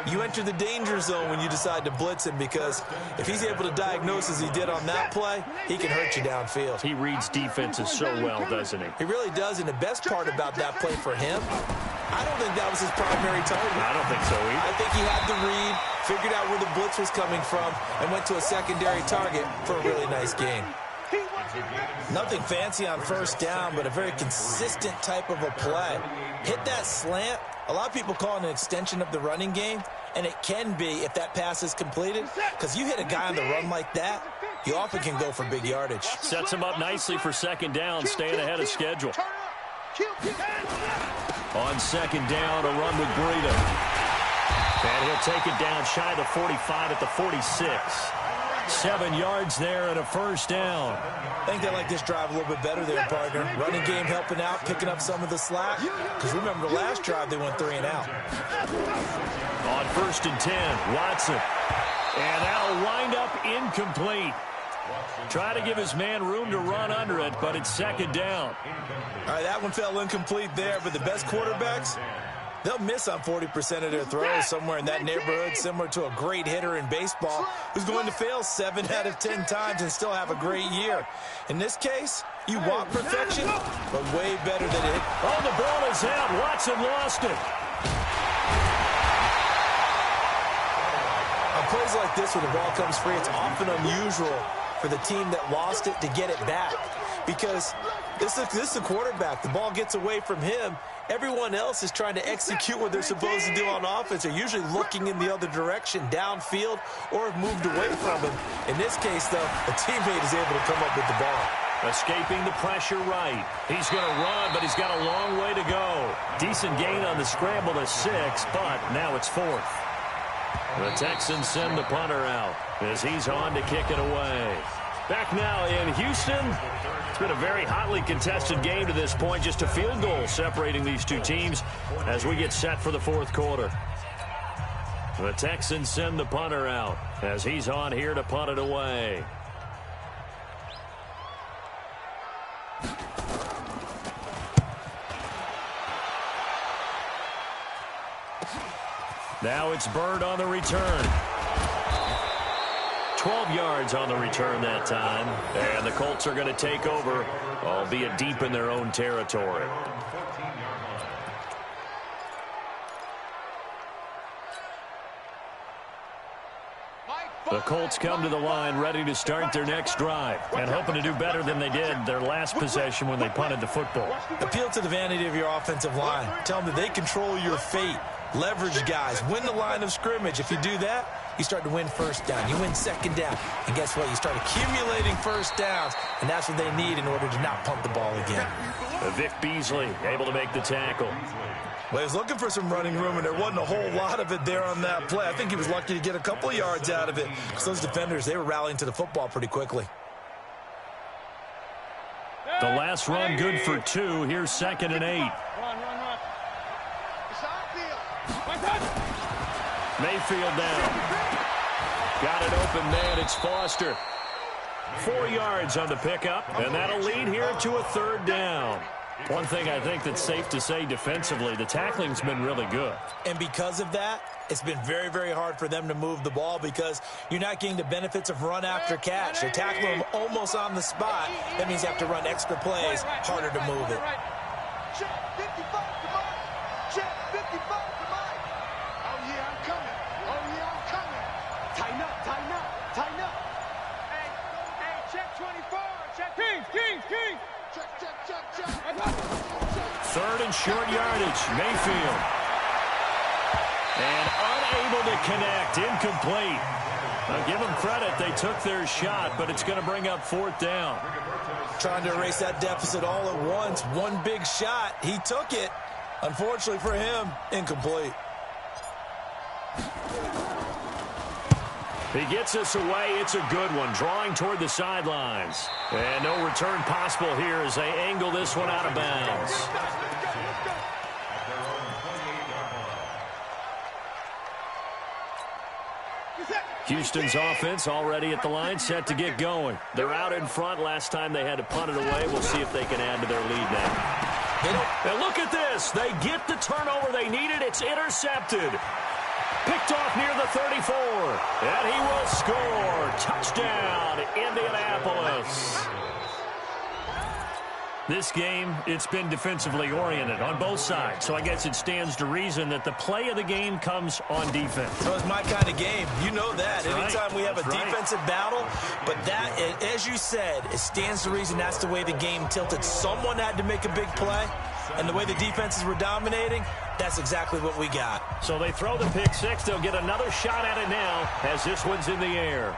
you enter the danger zone when you decide to blitz him, because if he's able to diagnose as he did on that play, he can hurt you downfield. He reads defenses so well, doesn't he? He really does, and the best part about that play for him, I don't think that was his primary target. I don't think so either. I think he had the read, figured out where the blitz was coming from, and went to a secondary target for a really nice gain. Nothing fancy on 1st down, but a very consistent type of a play. Hit that slant. A lot of people call it an extension of the running game, and it can be if that pass is completed, because you hit a guy on the run like that, you often can go for big yardage. Sets him up nicely for 2nd down, staying ahead of schedule. On 2nd down, a run with Breida. And he'll take it down shy of the 45 at the 46. 7 yards there and a 1st down. I think they like this drive a little bit better there, partner. Running game helping out, picking up some of the slack. Because remember, the last drive they went 3 and out. On 1st and 10, Watson. And that'll wind up incomplete. Try to give his man room to run under it, but it's 2nd down. All right, that one fell incomplete there, but the best quarterbacks, they'll miss on 40% of their throws, somewhere in that neighborhood, similar to a great hitter in baseball who's going to fail 7 out of 10 times and still have a great year. In this case, you want perfection, but way better than it. Oh, the ball is out. Watson lost it. On plays like this, when the ball comes free, it's often unusual for the team that lost it to get it back. because this is a quarterback. The ball gets away from him. Everyone else is trying to execute what they're supposed to do on offense. They're usually looking in the other direction, downfield, or have moved away from him. In this case, though, a teammate is able to come up with the ball. Escaping the pressure right. He's going to run, but he's got a long way to go. Decent gain on the scramble to 6, but now it's 4th. The Texans send the punter out as he's on to kick it away. Back now in Houston. It's been a very hotly contested game to this point. Just a field goal separating these two teams as we get set for the 4th quarter. The Texans send the punter out as he's on here to punt it away. Now it's Bird on the return. 12 yards on the return that time. And the Colts are going to take over, albeit deep in their own territory. The Colts come to the line ready to start their next drive and hoping to do better than they did their last possession when they punted the football. Appeal to the vanity of your offensive line. Tell them that they control your fate. Leverage guys. Win the line of scrimmage. If you do that, you start to win first down. You win second down. And guess what? You start accumulating first downs. And that's what they need in order to not punt the ball again. Vic Beasley able to make the tackle. Well, he was looking for some running room, and there wasn't a whole lot of it there on that play. I think he was lucky to get a couple yards out of it because those defenders, they were rallying to the football pretty quickly. The last run good for 2. Here's 2nd and 8. Mayfield down. Got it open man. It's Foster. 4 yards on the pickup, and that'll lead here to a 3rd down. One thing I think that's safe to say defensively, the tackling's been really good. And because of that, it's been very, very hard for them to move the ball because you're not getting the benefits of run after catch. They're tackling them almost on the spot. That means you have to run extra plays, harder to move it. Check 55 to Mike. Check 55 to Mike. Oh, yeah, I'm coming. Oh, yeah, I'm coming. Tighten up, tighten up, tighten up. Hey, check 24. Check Kings. Check. 3rd and short yardage. Mayfield. And unable to connect. Incomplete. Now give them credit. They took their shot, but it's going to bring up 4th down. Trying to erase that deficit all at once. One big shot. He took it. Unfortunately for him, incomplete. He gets us away. It's a good one. Drawing toward the sidelines. And no return possible here as they angle this one out of bounds. Houston's offense already at the line, set to get going. They're out in front. Last time they had to punt it away. We'll see if they can add to their lead now. And look at this. They get the turnover they needed. It's intercepted. Picked off near the 34. And he will score. Touchdown, Indianapolis. This game, it's been defensively oriented on both sides. So I guess it stands to reason that the play of the game comes on defense. So it's my kind of game. You know that. That's Anytime we have a right. defensive battle, but that, as you said, it stands to reason that's the way the game tilted. Someone had to make a big play, and the way the defenses were dominating, that's exactly what we got. So they throw the pick six. They'll get another shot at it now as this one's in the air.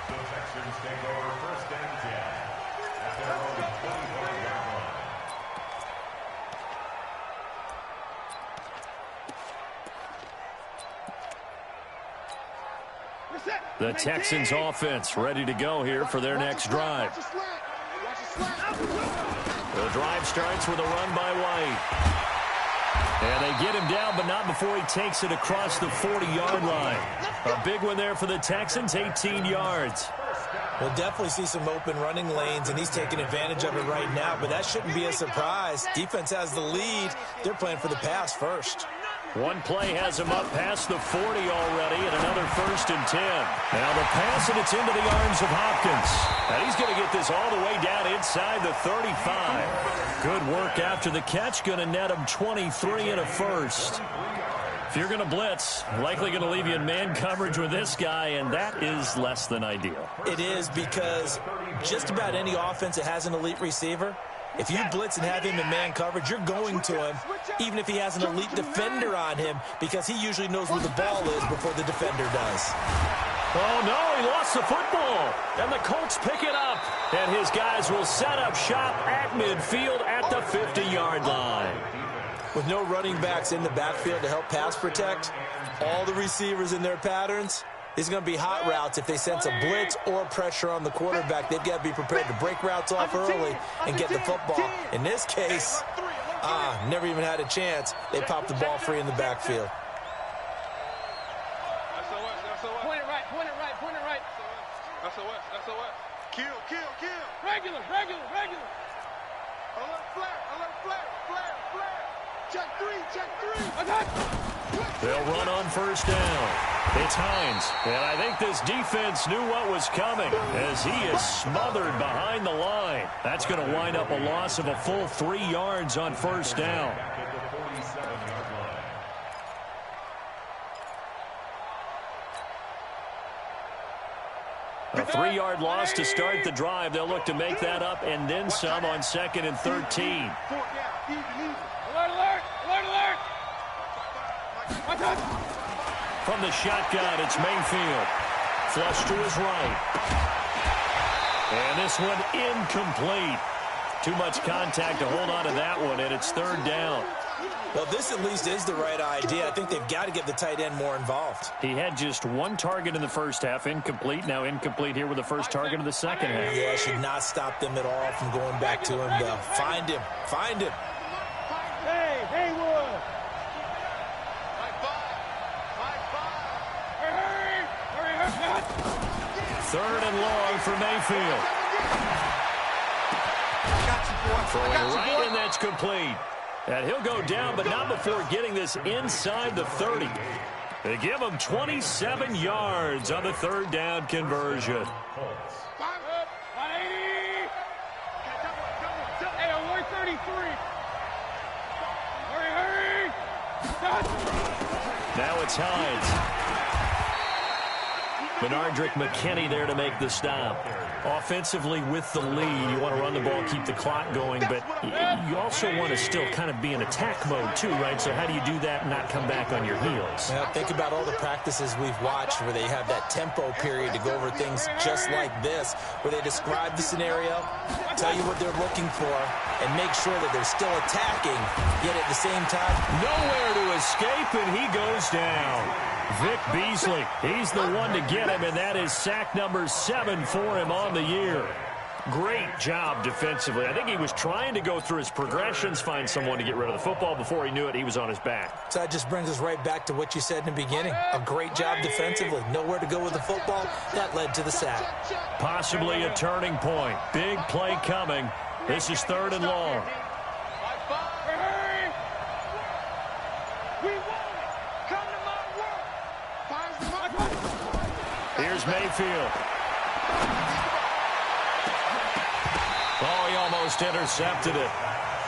The Texans take over 1st and 10 at their own 25-yard line. The Texans offense ready to go here for their next drive. The drive starts with a run by White. And they get him down, but not before he takes it across the 40-yard line. A big one there for the Texans, 18 yards. We'll definitely see some open running lanes, and he's taking advantage of it right now, but that shouldn't be a surprise. Defense has the lead. They're playing for the pass first. One play has him up past the 40 already, and another 1st and 10. Now the pass, and it's into the arms of Hopkins. And he's going to get this all the way down inside the 35. Good work after the catch, going to net him 23 and a first. If you're going to blitz, likely going to leave you in man coverage with this guy, and that is less than ideal. It is, because just about any offense that has an elite receiver, if you blitz and have him in man coverage, you're going to him, even if he has an elite defender on him, because he usually knows where the ball is before the defender does. Oh, no, he lost the football. And the Colts pick it up. And his guys will set up shop at midfield at the 50-yard line. With no running backs in the backfield to help pass protect, all the receivers in their patterns, it's going to be hot routes. If they sense a blitz or pressure on the quarterback, they've got to be prepared to break routes off early and get the football. In this case, never even had a chance. They popped the ball free in the backfield. Point it right, point it right, point it right. SOS. Kill. Regular. Alert flare. Check three. They'll run on first down. It's Hines. And I think this defense knew what was coming as he is smothered behind the line. That's going to wind up a loss of a full 3 yards on first down. A 3-yard loss to start the drive. They'll look to make that up and then some on 2nd and 13. Alert. From the shotgun, it's Mayfield. Flush to his right. And this one incomplete. Too much contact to hold on to that one, and it's 3rd down. Well, this at least is the right idea. I think they've got to get the tight end more involved. He had just 1 target in the first half, incomplete. Now incomplete here with the first target of the second half. Yeah, should not stop them at all from going back to him, though. Find him. Hey, Haywood. Hurry. 3rd and long for Mayfield. Throwing right, and that's complete. And he'll go down, but not before getting this inside the 30. They give him 27 yards on the 3rd down conversion. Hey, alert 33. Hurry. Now it's Hines. Benardrick McKinney there to make the stop. Offensively with the lead, you want to run the ball, keep the clock going, but you also want to still kind of be in attack mode too, right? So how do you do that and not come back on your heels? Now, think about all the practices we've watched where they have that tempo period to go over things just like this, where they describe the scenario, tell you what they're looking for, and make sure that they're still attacking, yet at the same time, nowhere to escape, and he goes down. Vic Beasley, he's the one to get him, and that is sack number 7 for him on the year. Great job defensively. I think he was trying to go through his progressions, find someone to get rid of the football. Before he knew it, he was on his back. So that just brings us right back to what you said in the beginning. A great job defensively. Nowhere to go with the football. That led to the sack. Possibly a turning point. Big play coming. This is 3rd and long. Here's Mayfield. Oh, he almost intercepted it.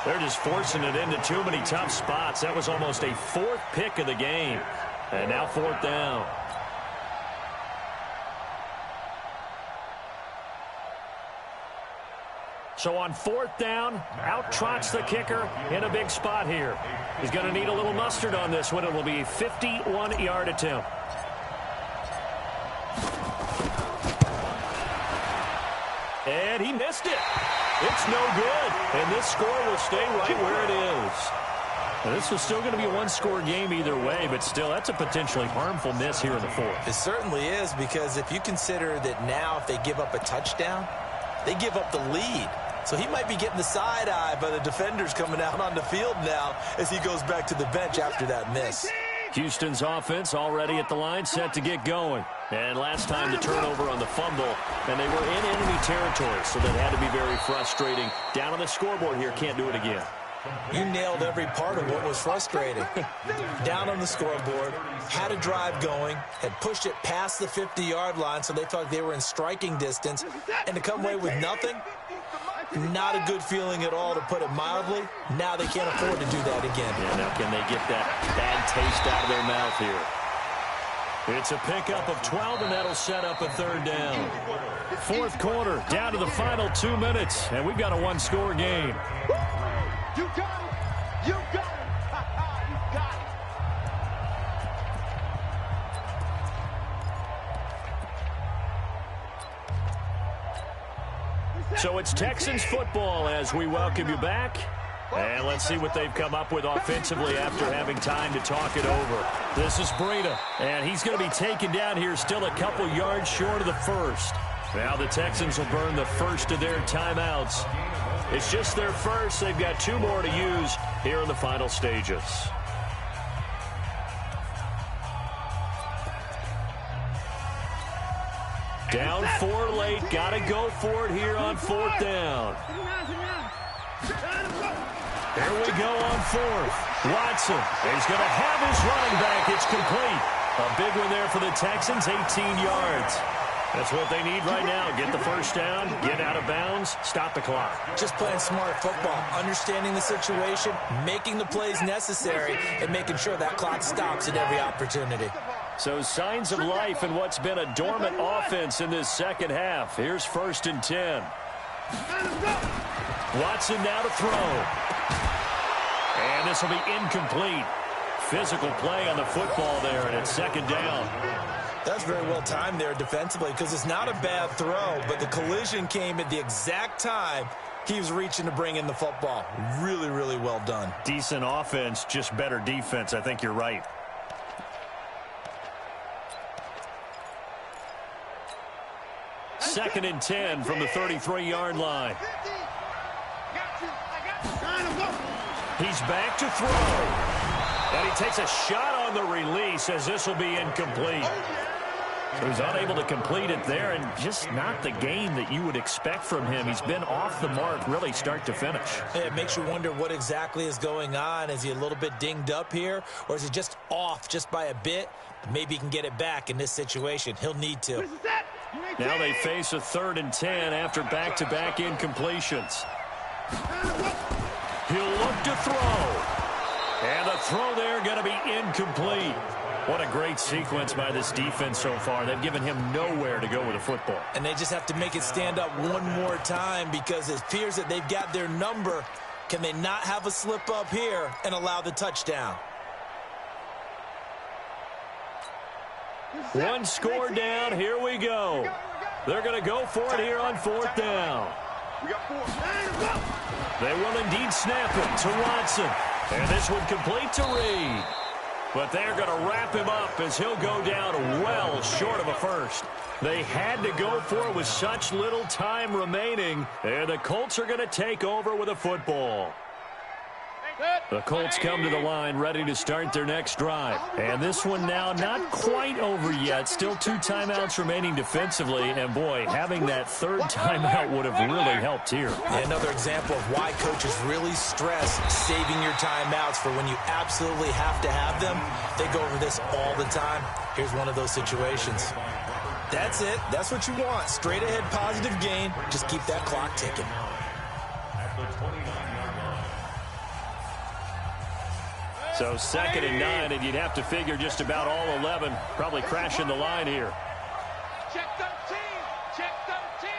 They're just forcing it into too many tough spots. That was almost a 4th pick of the game. And now 4th down. So on 4th down, out trots the kicker in a big spot here. He's going to need a little mustard on this one. It will be a 51-yard attempt. And he missed it. It's no good. And this score will stay right where it is. Now, this is still going to be a 1-score game either way, but still, that's a potentially harmful miss here in the 4th. It certainly is, because if you consider that now if they give up a touchdown, they give up the lead. So he might be getting the side eye by the defenders coming out on the field now as he goes back to the bench after that miss. Houston's offense already at the line, set to get going. And last time the turnover on the fumble, and they were in enemy territory, so that had to be very frustrating. Down on the scoreboard here, can't do it again. You nailed every part of what was frustrating. Down on the scoreboard, had a drive going, had pushed it past the 50-yard line, so they thought they were in striking distance, and to come away with nothing, Not a good feeling at all, to put it mildly. Now they can't afford to do that again. Yeah, now can they get that bad taste out of their mouth here? It's a pickup of 12, and that'll set up a third down. Fourth quarter, down to the final 2 minutes, and we've got a one-score game. You got it! You got it! You got it! So it's Texans football as we welcome you back. And let's see what they've come up with offensively after having time to talk it over. This is Breida, and he's going to be taken down here still a couple yards short of the first. Now the Texans will burn the first of their timeouts. It's just their first. They've got 2 more to use here in the final stages. Down 4 late. Got to go for it here on 4th down. Here we go on 4th. Watson, he's going to have his running back. It's complete. A big one there for the Texans, 18 yards. That's what they need right now. Get the first down, get out of bounds, stop the clock. Just playing smart football, understanding the situation, making the plays necessary, and making sure that clock stops at every opportunity. So signs of life in what's been a dormant offense in this second half. Here's 1st and 10. Watson now to throw. And this will be incomplete. Physical play on the football there, and it's 2nd down. That's very well timed there defensively, because it's not a bad throw, but the collision came at the exact time he was reaching to bring in the football. Really, really well done. Decent offense, just better defense. I think you're right. Second and 10 from the 33-yard line. He's back to throw. And he takes a shot on the release as this will be incomplete. So he's unable to complete it there, and just not the game that you would expect from him. He's been off the mark really start to finish. It makes you wonder what exactly is going on. Is he a little bit dinged up here, or is he just off just by a bit? Maybe he can get it back in this situation. He'll need to. Now they face a 3rd and 10 after back-to-back incompletions. He'll look to throw. And the throw there going to be incomplete. What a great sequence by this defense so far. They've given him nowhere to go with the football. And they just have to make it stand up one more time, because it appears that they've got their number. Can they not have a slip up here and allow the touchdown? One score down. Here we go. They're going to go for it here on 4th down. They will indeed snap it to Watson. And this one complete to Reed. But they're going to wrap him up as he'll go down well short of a first. They had to go for it with such little time remaining. And the Colts are going to take over with a football. The Colts come to the line ready to start their next drive. And this one now not quite over yet. Still 2 timeouts remaining defensively. And, boy, having that 3rd timeout would have really helped here. Another example of why coaches really stress saving your timeouts for when you absolutely have to have them. They go over this all the time. Here's one of those situations. That's it. That's what you want. Straight ahead positive gain. Just keep that clock ticking. So 2nd and 9, and you'd have to figure just about all 11 probably crashing the line here. Check 13! Check 13!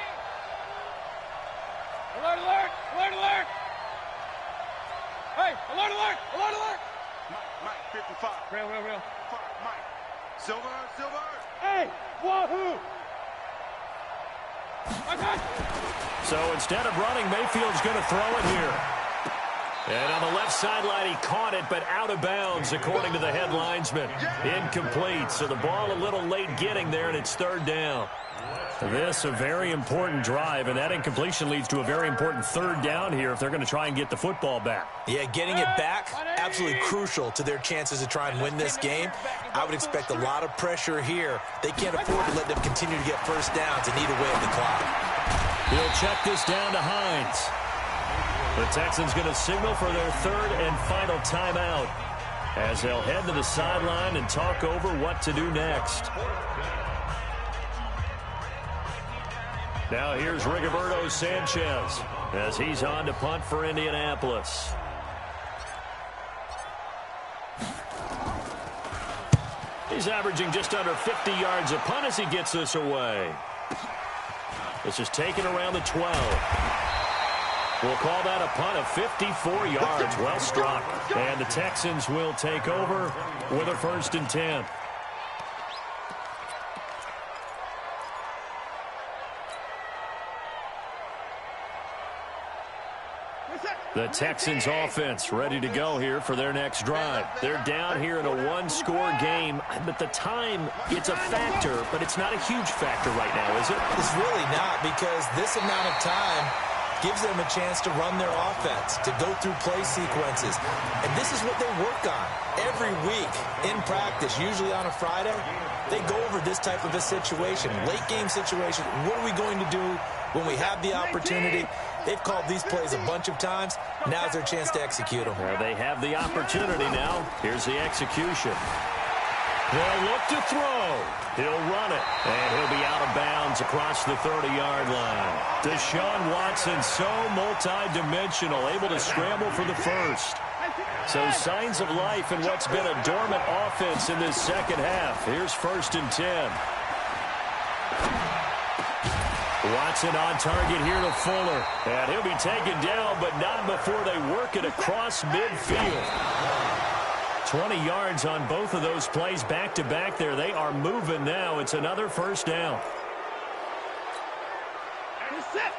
Alert, alert! Alert, alert! Hey, alert, alert! Alert, alert! Mike, 55. Real. Mike. Silver. Hey, wahoo! So instead of running, Mayfield's going to throw it here. And on the left sideline, he caught it, but out of bounds, according to the head linesman. Incomplete, so the ball a little late getting there, and it's 3rd down. This a very important drive, and that incompletion leads to a very important 3rd down here if they're going to try and get the football back. Yeah, getting it back, absolutely crucial to their chances to try and win this game. I would expect a lot of pressure here. They can't afford to let them continue to get first downs and eat away at the clock. He'll check this down to Hines. The Texans going to signal for their 3rd and final timeout as they'll head to the sideline and talk over what to do next. Now here's Rigoberto Sanchez. as he's on to punt for Indianapolis. He's averaging just under 50 yards a punt as he gets this away. This is taken around the 12. We'll call that a punt of 54 yards. Well struck. And the Texans will take over with a 1st and 10. The Texans offense ready to go here for their next drive. They're down here in a one-score game. But the time, it's a factor, but it's not a huge factor right now, is it? It's really not, because this amount of time gives them a chance to run their offense, to go through play sequences. And this is what they work on every week in practice, usually on a Friday. They go over this type of a situation, late-game situation. What are we going to do when we have the opportunity? They've called these plays a bunch of times. Now's their chance to execute them. Well, they have the opportunity now. Here's the execution. They'll look to throw. He'll run it, and he'll be out of bounds across the 30-yard line. Deshaun Watson, so multi-dimensional, able to scramble for the first. So signs of life in what's been a dormant offense in this second half. Here's 1st and 10. Watson on target here to Fuller. And he'll be taken down, but not before they work it across midfield. 20 yards on both of those plays back-to-back there. They are moving now. It's another 1st down. Exit.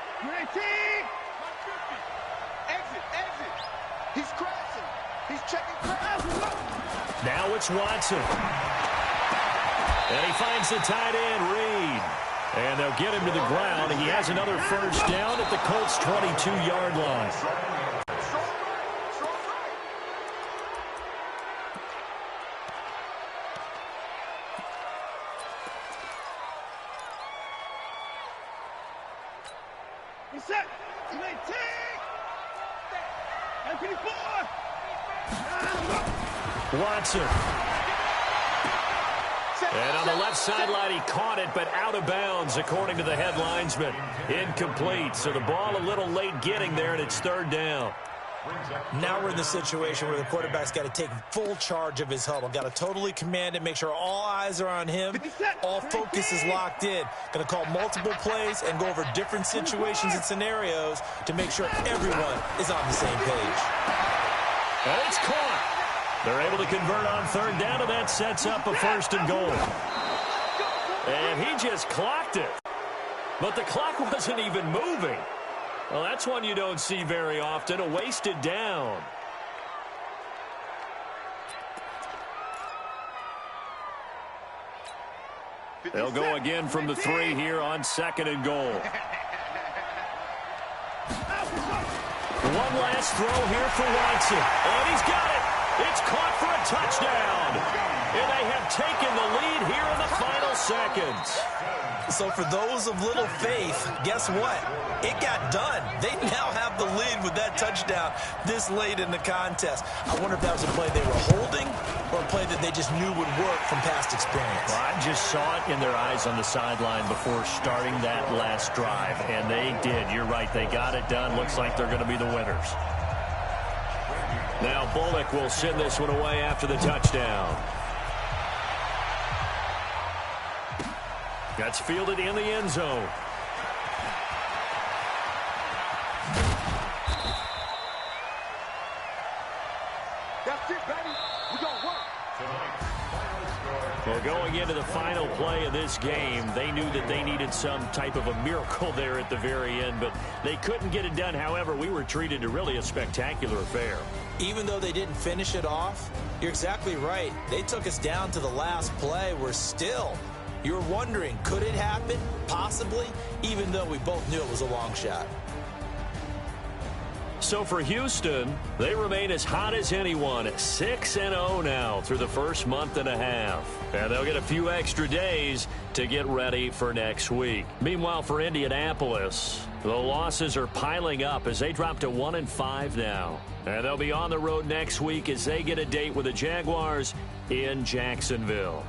He's crashing. He's checking crashing. Now it's Watson. And he finds the tight end, Reed. And they'll get him to the ground. He has another 1st down at the Colts' 22-yard line. Reset. Watson. And on the left sideline, he caught it, but out of bounds, according to the head linesman. Incomplete. So the ball a little late getting there, and it's 3rd down. Now we're in the situation where the quarterback's got to take full charge of his huddle. Got to totally command it, make sure all eyes are on him. All focus is locked in. Going to call multiple plays and go over different situations and scenarios to make sure everyone is on the same page. And it's caught. They're able to convert on 3rd down, and that sets up a 1st and goal. And he just clocked it. But the clock wasn't even moving. Well, that's one you don't see very often, a wasted down. They'll go again from the 3 here on 2nd and goal. One last throw here for Watson. And he's got it. It's caught for a touchdown. And they have taken the lead here in the final seconds. So for those of little faith, guess what? It got done. They now have the lead with that touchdown this late in the contest. I wonder if that was a play they were holding or a play that they just knew would work from past experience. Well, I just saw it in their eyes on the sideline before starting that last drive, and they did. You're right. They got it done. Looks like they're going to be the winners. Now Bullock will send this one away after the touchdown. That's fielded in the end zone. That's it, baby. We're going to work. Well, going into the final play of this game, they knew that they needed some type of a miracle there at the very end, but they couldn't get it done. However, we were treated to really a spectacular affair. Even though they didn't finish it off, you're exactly right. They took us down to the last play. We're still... You're wondering, could it happen? Possibly, even though we both knew it was a long shot. So for Houston, they remain as hot as anyone, 6-0 now through the first month and a half. And they'll get a few extra days to get ready for next week. Meanwhile, for Indianapolis, the losses are piling up as they drop to 1-5 now. And they'll be on the road next week as they get a date with the Jaguars in Jacksonville.